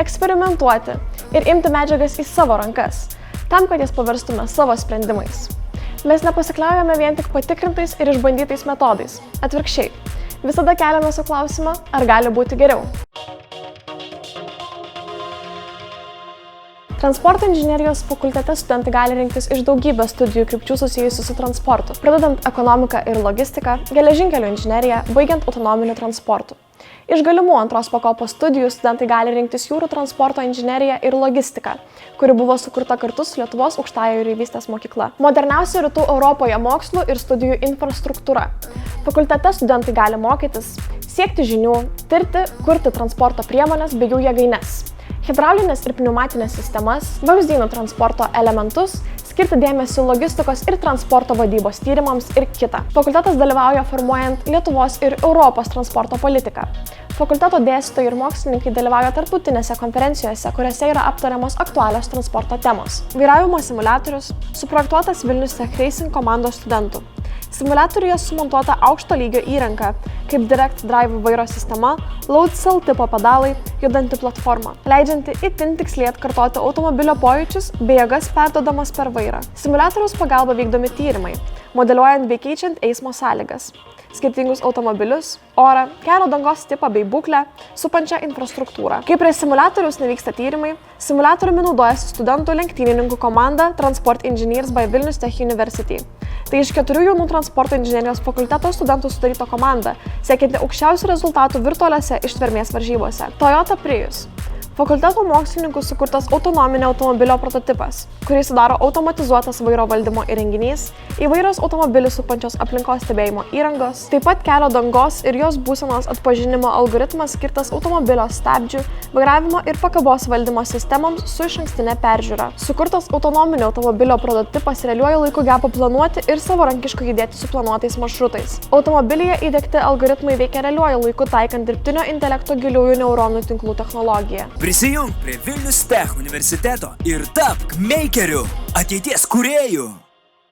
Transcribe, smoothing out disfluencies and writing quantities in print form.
eksperimentuoti ir imti medžiagas į savo rankas, tam, kad jas paverstume savo sprendimais. Mes nepasikliaujame vien tik patikrintais ir išbandytais metodais. Atvirkščiai, visada keliame sau klausimą, ar gali būti geriau. Transporto inžinerijos fakultete studentai gali rinktis iš daugybės studijų krypčių susijusių su transportu, pradedant ekonomiką ir logistiką, geležinkelių inžineriją, baigiant autonominiu transportu. Iš galimų antros pakopos studijų studentai gali rinktis jūrų transporto inžineriją ir logistiką, kuri buvo sukurta kartu su Lietuvos aukštąja jūreivystės mokykla. Moderniausia Rytų Europoje mokslų ir studijų infrastruktūra. Fakultete studentai gali mokytis, siekti žinių, tirti, kurti transporto priemones bei jų jėgaines, hidraulinės ir pneumatinės sistemas, vamzdynų transporto elementus, skirti dėmesį logistikos ir transporto vadybos tyrimams ir kita. Fakultetas dalyvauja formuojant Lietuvos ir Europos transporto politiką. Fakulteto dėstytojai ir mokslininkai dalyvauja tarptautinėse konferencijose, kuriuose yra aptariamos aktualios transporto temos. Vairavimo simuliatorius suprojektuotas Vilnius Tech Racing komandos studentų. Simuliatoriuje sumontuota aukšto lygio įranga, kaip Direct Drive vairo sistema, Load Cell tipo pedalai, judanti platforma, leidžianti itin tiksliai atkartoti automobilio pojūčius bei jėgas perduodamas per vairą. Simuliatoriaus pagalba vykdomi tyrimai, modeliuojant bei keičiant eismo sąlygas, skirtingus automobilius, orą, kelio dangos tipą bei būklę, supančią infrastruktūrą. Kai prie simuliatoriaus nevyksta tyrimai, simuliatoriumi naudojasi studentų lenktynininkų komanda Transport Engineers by Vilnius Tech University. Tai iš 4 jaunų transporto inžinerijos fakulteto studentų sudaryta komanda, siekianti aukščiausių rezultatų virtualiose ištvermės varžybose. Toyota Prius. Fakulteto mokslininkų sukurtas autonominio automobilio prototipas, kurį sudaro automatizuotas vairo valdymo įrenginys, įvairios automobilį supančios aplinkos stebėjimo įrangos, taip pat kelio dangos ir jos būsenos atpažinimo algoritmas skirtas automobilio stabdžių, vairavimo ir pakabos valdymo sistemoms su išankstinė peržiūra. Sukurtas autonominio automobilio prototipas realiuoju laiku geba planuoti ir savarankiškai judėti suplanuotais maršrutais. Automobilyje įdiegti algoritmai veikia realiuoju laiku taikant dirbtinio intelekto giliųjų neuronų tinklų technologiją. Prisijunk prie Vilnius Tech universiteto ir tapk makeriu, ateities kūrėju.